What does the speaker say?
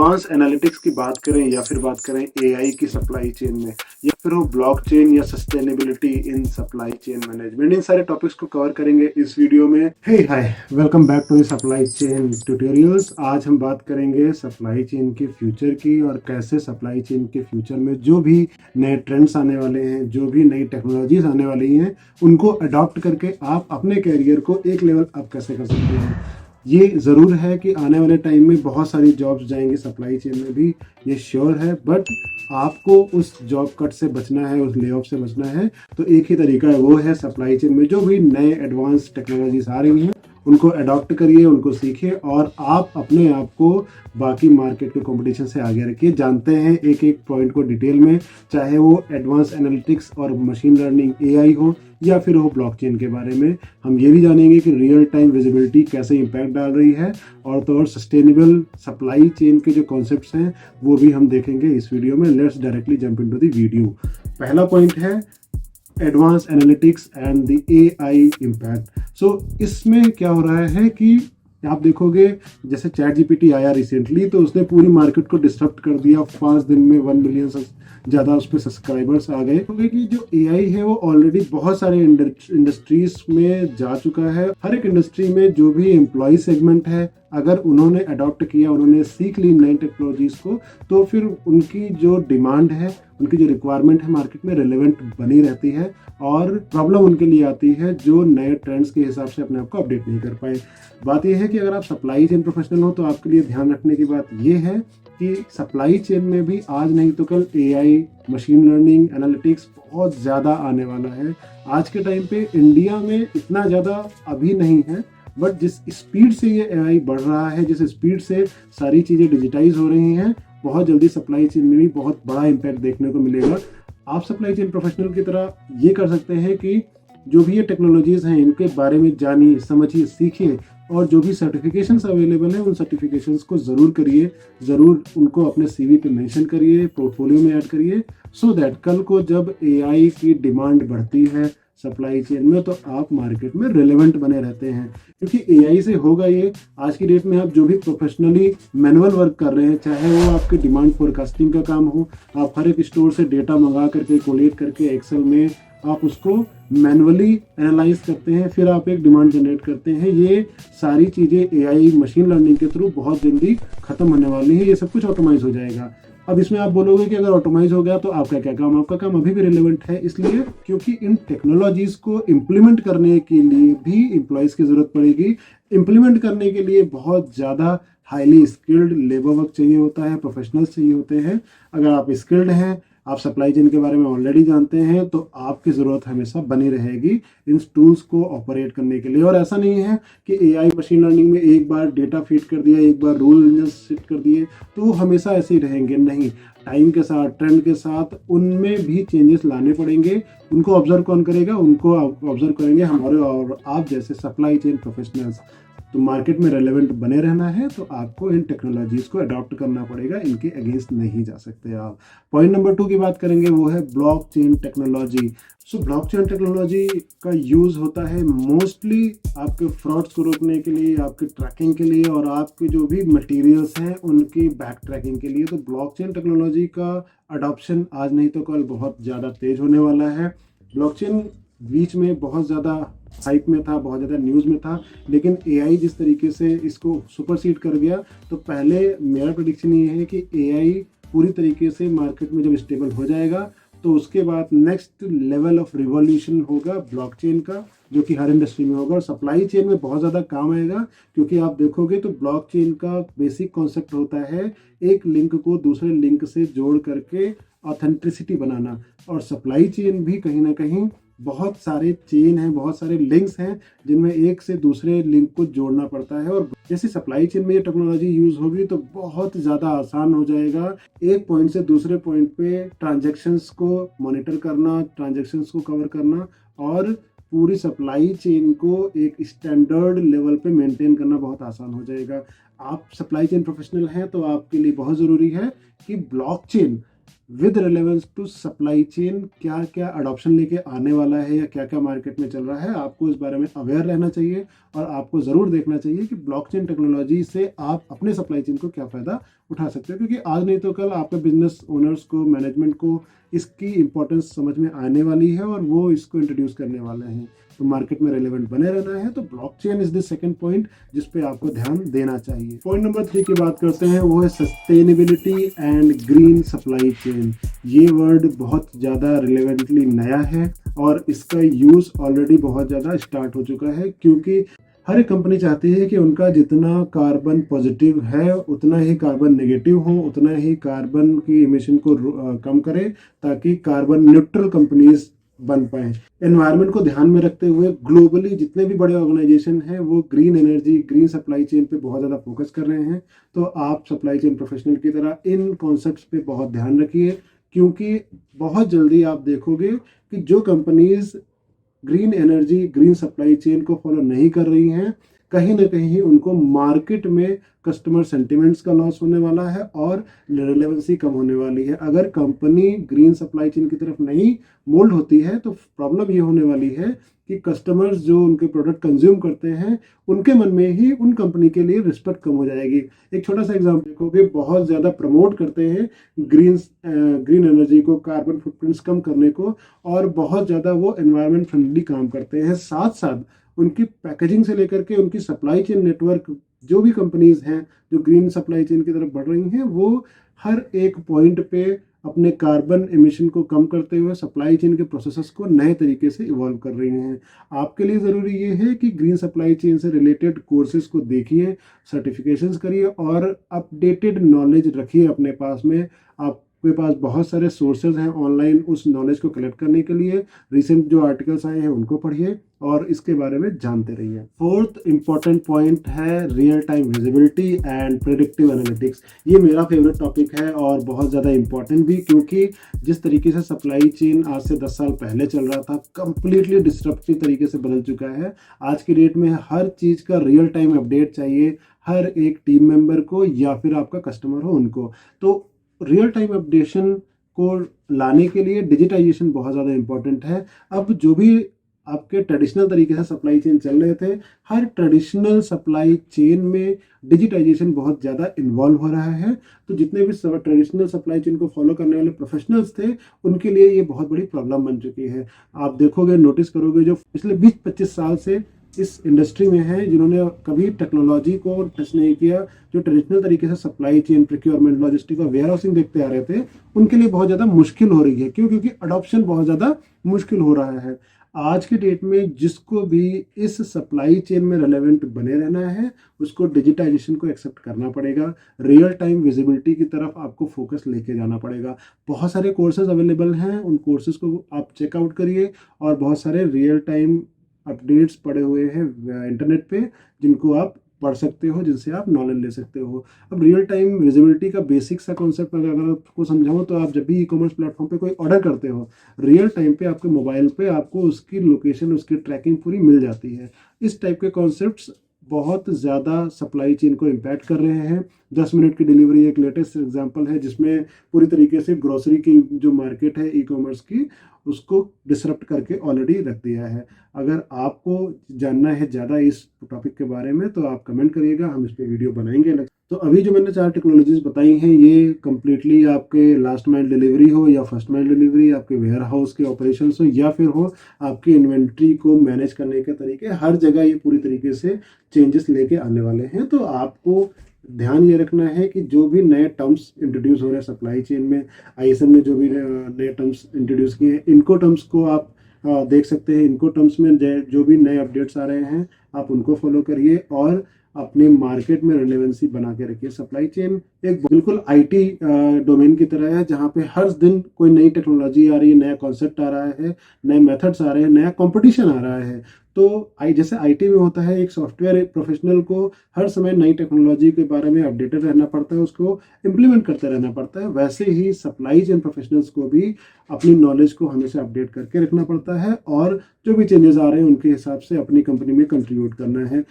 Advance analytics की बात करें या फिर बात करें एआई की सप्लाई चेन में, या फिर वो ब्लॉकचेन या sustainability in supply chain management, इन सारे टॉपिक्स को कवर करेंगे इस वीडियो में। Hey hi, welcome back to the supply chain tutorials. आज हम बात करेंगे सप्लाई चेन के फ्यूचर की और कैसे सप्लाई चेन के फ्यूचर में जो भी नए ट्रेंड्स आने वाले हैं, जो भी नई टेक्नोलॉजीज आने वाली हैं, उनको अडॉप्ट करके आप अपने कैरियर को एक लेवल अप कैसे कर सकते हैं। ये ज़रूर है कि आने वाले टाइम में बहुत सारी जॉब्स जाएंगी सप्लाई चेन में भी, ये श्योर है, बट आपको उस जॉब कट से बचना है, उस ले ऑफ से बचना है, तो एक ही तरीका है, वो है सप्लाई चेन में जो भी नए एडवांस टेक्नोलॉजीज आ रही हैं उनको अडॉप्ट करिए, उनको सीखिए और आप अपने आप को बाकी मार्केट के कंपटीशन से आगे रखिए। जानते हैं एक एक पॉइंट को डिटेल में, चाहे वो एडवांस एनालिटिक्स और मशीन लर्निंग एआई हो या फिर हो ब्लॉकचेन के बारे में। हम ये भी जानेंगे कि रियल टाइम विजिबिलिटी कैसे इम्पैक्ट डाल रही है, और तो और सस्टेनेबल सप्लाई चेन के जो कॉन्सेप्ट्स हैं वो भी हम देखेंगे इस वीडियो में। Let's directly jump into the video. पहला पॉइंट है advance analytics and the AI impact. So इसमें क्या हो रहा है कि आप देखोगे जैसे चैट जीपीटी आया रिसेंटली, तो उसने पूरी मार्केट को डिस्टर्ब कर दिया। 5 दिन में 1 मिलियन से ज़्यादा उस पर सब्सक्राइबर्स आ गए, क्योंकि जो एआई है वो ऑलरेडी बहुत सारे इंडस्ट्रीज में जा चुका है। हर एक इंडस्ट्री में जो भी एम्प्लॉय सेगमेंट है, अगर उन्होंने अडॉप्ट किया, उन्होंने सीख ली नई टेक्नोलॉजीज को, तो फिर उनकी जो डिमांड है, उनकी जो रिक्वायरमेंट है मार्केट में रिलेवेंट बनी रहती है। और प्रॉब्लम उनके लिए आती है जो नए ट्रेंड्स के हिसाब से अपने आप को अपडेट नहीं कर पाए। बात यह है कि अगर आप सप्लाई चेन प्रोफेशनल हो तो आपके लिए ध्यान रखने की बात यह है कि सप्लाई चेन में भी आज नहीं तो कल एआई, मशीन लर्निंग, एनालिटिक्स बहुत ज़्यादा आने वाला है। आज के टाइम पे इंडिया में इतना ज़्यादा अभी नहीं है, बट जिस स्पीड से ये एआई बढ़ रहा है, जिस स्पीड से सारी चीज़ें डिजिटाइज हो रही हैं, बहुत जल्दी सप्लाई चेन में भी बहुत बड़ा इम्पैक्ट देखने को मिलेगा। आप सप्लाई चेन प्रोफेशनल की तरह ये कर सकते हैं कि जो भी ये टेक्नोलॉजीज़ हैं इनके बारे में जानिए, समझिए, सीखिए, और जो भी सर्टिफिकेशंस अवेलेबल हैं उन सर्टिफिकेशंस को ज़रूर करिए, ज़रूर उनको अपने सीवी पे मेंशन करिए, पोर्टफोलियो में ऐड करिए, सो दैट कल को जब एआई की डिमांड बढ़ती है सप्लाई चेन में तो आप मार्केट में रिलेवेंट बने रहते हैं। क्योंकि एआई से होगा ये, आज की डेट में आप जो भी प्रोफेशनली मैनुअल वर्क कर रहे हैं, चाहे वो आपके डिमांड फोरकास्टिंग का काम हो, आप हर एक स्टोर से डेटा मंगा करके कोलेट करके एक्सेल में आप उसको मैनुअली एनालाइज करते हैं, फिर आप एक डिमांड जनरेट करते हैं। ये सारी चीज़ें एआई, मशीन लर्निंग के थ्रू बहुत जल्दी खत्म होने वाली है। ये सब कुछ ऑटोमाइज हो जाएगा। अब इसमें आप बोलोगे कि अगर ऑटोमाइज हो गया तो आपका क्या काम? आपका काम अभी भी रिलेवेंट है, इसलिए क्योंकि इन टेक्नोलॉजीज को इम्प्लीमेंट करने के लिए भी एम्प्लॉयज़ की ज़रूरत पड़ेगी। इम्प्लीमेंट करने के लिए बहुत ज़्यादा हाईली स्किल्ड लेबर वर्क चाहिए होता है, प्रोफेशनल्स चाहिए होते हैं। अगर आप स्किल्ड हैं, आप सप्लाई चेन के बारे में ऑलरेडी जानते हैं, तो आपकी ज़रूरत हमेशा बनी रहेगी इन टूल्स को ऑपरेट करने के लिए। और ऐसा नहीं है कि एआई, मशीन लर्निंग में एक बार डेटा फीड कर दिया, एक बार रूल सेट कर दिए तो हमेशा ऐसे ही रहेंगे। नहीं, टाइम के साथ, ट्रेंड के साथ उनमें भी चेंजेस लाने पड़ेंगे। उनको ऑब्जर्व कौन करेगा? उनको ऑब्जर्व करेंगे हमारे और आप जैसे सप्लाई चेन प्रोफेशनल्स। तो मार्केट में रेलेवेंट बने रहना है तो आपको इन टेक्नोलॉजीज को अडॉप्ट करना पड़ेगा, इनके अगेंस्ट नहीं जा सकते आप। पॉइंट नंबर 2 की बात करेंगे, वो है ब्लॉकचेन टेक्नोलॉजी। सो ब्लॉकचेन टेक्नोलॉजी का यूज़ होता है मोस्टली आपके फ्रॉड्स को रोकने के लिए, आपके ट्रैकिंग के लिए, और आपके जो भी मटेरियल्स हैं उनकी बैक ट्रैकिंग के लिए। तो ब्लॉकचेन टेक्नोलॉजी का अडॉप्शन आज नहीं तो कल बहुत ज़्यादा तेज होने वाला है। ब्लॉकचेन बीच में बहुत ज़्यादा हाइप में था, बहुत ज़्यादा न्यूज़ में था, लेकिन एआई जिस तरीके से इसको सुपरसीड कर गया, तो पहले मेरा प्रेडिक्शन ये है कि एआई पूरी तरीके से मार्केट में जब स्टेबल हो जाएगा तो उसके बाद नेक्स्ट लेवल ऑफ रिवॉल्यूशन होगा ब्लॉकचेन का, जो कि हर इंडस्ट्री में होगा और सप्लाई चेन में बहुत ज़्यादा काम आएगा। क्योंकि आप देखोगे तो ब्लॉकचेन का बेसिक कॉन्सेप्ट होता है एक लिंक को दूसरे लिंक से जोड़ करके ऑथेंटिसिटी बनाना, और सप्लाई चेन भी कहीं ना कहीं बहुत सारे चेन हैं, बहुत सारे लिंक्स हैं जिनमें एक से दूसरे लिंक को जोड़ना पड़ता है। और जैसे सप्लाई चेन में ये टेक्नोलॉजी यूज़ होगी तो बहुत ज़्यादा आसान हो जाएगा एक पॉइंट से दूसरे पॉइंट पे ट्रांजैक्शंस को मॉनिटर करना, ट्रांजैक्शंस को कवर करना, और पूरी सप्लाई चेन को एक स्टैंडर्ड लेवल पे मेंटेन करना बहुत आसान हो जाएगा। आप सप्लाई चेन प्रोफेशनल हैं तो आपके लिए बहुत ज़रूरी है कि blockchain with relevance to supply chain क्या क्या अडॉप्शन लेके आने वाला है या क्या क्या मार्केट में चल रहा है, आपको इस बारे में अवेयर रहना चाहिए। और आपको ज़रूर देखना चाहिए कि ब्लॉकचेन टेक्नोलॉजी से आप अपने सप्लाई चेन को क्या फ़ायदा उठा सकते हो, क्योंकि आज नहीं तो कल आपके बिजनेस ओनर्स को, मैनेजमेंट को इसकी इंपॉर्टेंस समझ में आने वाली है और वो इसको इंट्रोड्यूस करने वाले हैं। तो मार्केट में रेलेवेंट बने रहना है तो blockchain is the second point जिस पे आपको ध्यान देना चाहिए। पॉइंट नंबर 3 की बात करते हैं, वो है sustainability and green supply chain. ये वर्ड बहुत ज़्यादा रिलेवेंटली नया है और इसका यूज़ ऑलरेडी बहुत ज़्यादा स्टार्ट हो चुका है, क्योंकि हर एक कंपनी चाहती है कि उनका जितना कार्बन पॉजिटिव है उतना ही कार्बन नेगेटिव हो, उतना ही कार्बन की इमिशन को कम करे, ताकि कार्बन न्यूट्रल कंपनीज बन पाए। एनवायरनमेंट को ध्यान में रखते हुए ग्लोबली जितने भी बड़े ऑर्गेनाइजेशन हैं वो green energy, green supply chain पे बहुत ज़्यादा फोकस कर रहे हैं। तो आप सप्लाई चेन प्रोफेशनल की तरह इन कॉन्सेप्ट्स पे बहुत ध्यान रखिए, क्योंकि बहुत जल्दी आप देखोगे कि जो companies green energy, green supply chain को फॉलो नहीं कर रही हैं, कहीं ना कहीं उनको मार्केट में कस्टमर सेंटिमेंट्स का लॉस होने वाला है और रिलेवेंसी कम होने वाली है। अगर कंपनी ग्रीन सप्लाई चेन की तरफ नहीं मोल्ड होती है तो प्रॉब्लम ये होने वाली है कि कस्टमर्स जो उनके प्रोडक्ट कंज्यूम करते हैं उनके मन में ही उन कंपनी के लिए रिस्पेक्ट कम हो जाएगी। एक छोटा सा एग्जांपल देखोगे, बहुत ज़्यादा प्रमोट करते हैं ग्रीन एनर्जी को, कार्बन फुटप्रिंट्स कम करने को, और बहुत ज़्यादा वो एनवायरनमेंट फ्रेंडली काम करते हैं। साथ साथ उनकी पैकेजिंग से लेकर के उनकी सप्लाई चेन नेटवर्क, जो भी कंपनीज हैं जो ग्रीन सप्लाई चेन की तरफ बढ़ रही हैं, वो हर एक पॉइंट पे अपने कार्बन एमिशन को कम करते हुए सप्लाई चेन के प्रोसेसेस को नए तरीके से इवॉल्व कर रही हैं। आपके लिए ज़रूरी ये है कि ग्रीन सप्लाई चेन से रिलेटेड कोर्सेज को देखिए, सर्टिफिकेशंस करिए और अपडेटेड नॉलेज रखिए अपने पास में। आपके पास बहुत सारे सोर्सेज हैं ऑनलाइन उस नॉलेज को कलेक्ट करने के लिए। रिसेंट जो आर्टिकल्स आए हैं उनको पढ़िए और इसके बारे में जानते रहिए। फोर्थ इंपॉर्टेंट पॉइंट है real time visibility and predictive analytics. ये मेरा फेवरेट टॉपिक है और बहुत ज़्यादा इंपॉर्टेंट भी, क्योंकि जिस तरीके से सप्लाई चेन आज से 10 साल पहले चल रहा था, कंप्लीटली डिस्ट्रप्टिव तरीके से बदल चुका है। आज की डेट में हर चीज़ का रियल टाइम अपडेट चाहिए, हर एक टीम मेंबर को या फिर आपका कस्टमर हो उनको। तो रियल टाइम अपडेशन को लाने के लिए डिजिटाइजेशन बहुत ज़्यादा इंपॉर्टेंट है। अब जो भी आपके ट्रेडिशनल तरीके से सप्लाई चेन चल रहे थे, हर ट्रेडिशनल सप्लाई चेन में डिजिटाइजेशन बहुत ज़्यादा इन्वॉल्व हो रहा है। तो जितने भी ट्रेडिशनल सप्लाई चेन को फॉलो करने वाले प्रोफेशनल्स थे उनके लिए ये बहुत बड़ी प्रॉब्लम बन चुकी है। आप देखोगे, नोटिस करोगे, जो पिछले 20-25 साल से इस इंडस्ट्री में है, जिन्होंने कभी टेक्नोलॉजी को टच नहीं किया, जो ट्रेडिशनल तरीके से सप्लाई चेन, प्रोक्योरमेंट, लॉजिस्टिक और वेयर हाउसिंग देखते आ रहे थे, उनके लिए बहुत ज़्यादा मुश्किल हो रही है। क्यों? क्योंकि अडॉप्शन बहुत ज़्यादा मुश्किल हो रहा है। आज की डेट में जिसको भी इस सप्लाई चेन में रेलेवेंट बने रहना है उसको डिजिटाइजेशन को एक्सेप्ट करना पड़ेगा। रियल टाइम विजिबिलिटी की तरफ आपको फोकस लेके जाना पड़ेगा। बहुत सारे कोर्सेज अवेलेबल हैं, उन कोर्सेज को आप चेकआउट करिए और बहुत सारे रियल टाइम अपडेट्स पड़े हुए हैं इंटरनेट पे, जिनको आप पढ़ सकते हो, जिनसे आप नॉलेज ले सकते हो। अब रियल टाइम विजिबिलिटी का बेसिक सा कॉन्सेप्ट अगर आपको समझाऊं तो आप जब भी ई कॉमर्स प्लेटफॉर्म पे कोई ऑर्डर करते हो, रियल टाइम पे आपके मोबाइल पे आपको उसकी लोकेशन, उसकी ट्रैकिंग पूरी मिल जाती है। इस टाइप के कॉन्सेप्ट्स बहुत ज़्यादा सप्लाई चेन को इम्पैक्ट कर रहे हैं। 10 मिनट की डिलीवरी एक लेटेस्ट एग्जांपल है, जिसमें पूरी तरीके से ग्रोसरी की जो मार्केट है ई कॉमर्स की, उसको डिसरप्ट करके ऑलरेडी रख दिया है। अगर आपको जानना है ज़्यादा इस टॉपिक के बारे में तो आप कमेंट करिएगा, हम इस पर वीडियो बनाएंगे। तो अभी जो मैंने 4 टेक्नोलॉजीज बताई हैं, ये कम्प्लीटली आपके लास्ट माइल डिलीवरी हो या फर्स्ट माइल डिलीवरी, आपके वेयर हाउस के ऑपरेशन हो या फिर हो आपकी इन्वेंट्री को मैनेज करने के तरीके, हर जगह ये पूरी तरीके से चेंजेस लेके आने वाले हैं। तो आपको ध्यान ये रखना है कि जो भी नए टर्म्स इंट्रोड्यूस हो रहे हैं सप्लाई चेन में, आईएसएम ने जो भी नए टर्म्स इंट्रोड्यूस किए हैं, इनको टर्म्स को आप देख सकते हैं। इनको टर्म्स में जो भी नए अपडेट्स आ रहे हैं आप उनको फॉलो करिए और अपने मार्केट में रिलेवेंसी बना के रखिए। सप्लाई चेन एक बिल्कुल आईटी डोमेन की तरह है, जहाँ पे हर दिन कोई नई टेक्नोलॉजी आ रही है, नया कॉन्सेप्ट आ रहा है, नए मेथड्स आ रहे हैं, नया कंपटीशन आ रहा है। तो जैसे आईटी में होता है, एक सॉफ्टवेयर प्रोफेशनल को हर समय नई टेक्नोलॉजी के बारे में अपडेटेड रहना पड़ता है, उसको इम्प्लीमेंट करते रहना पड़ता है, वैसे ही सप्लाई चेन प्रोफेशनल्स को भी अपनी नॉलेज को हमेशा अपडेट करके रखना पड़ता है और जो भी चेंजेस आ रहे हैं उनके हिसाब से अपनी कंपनी में कंट्रीब्यूट करना है।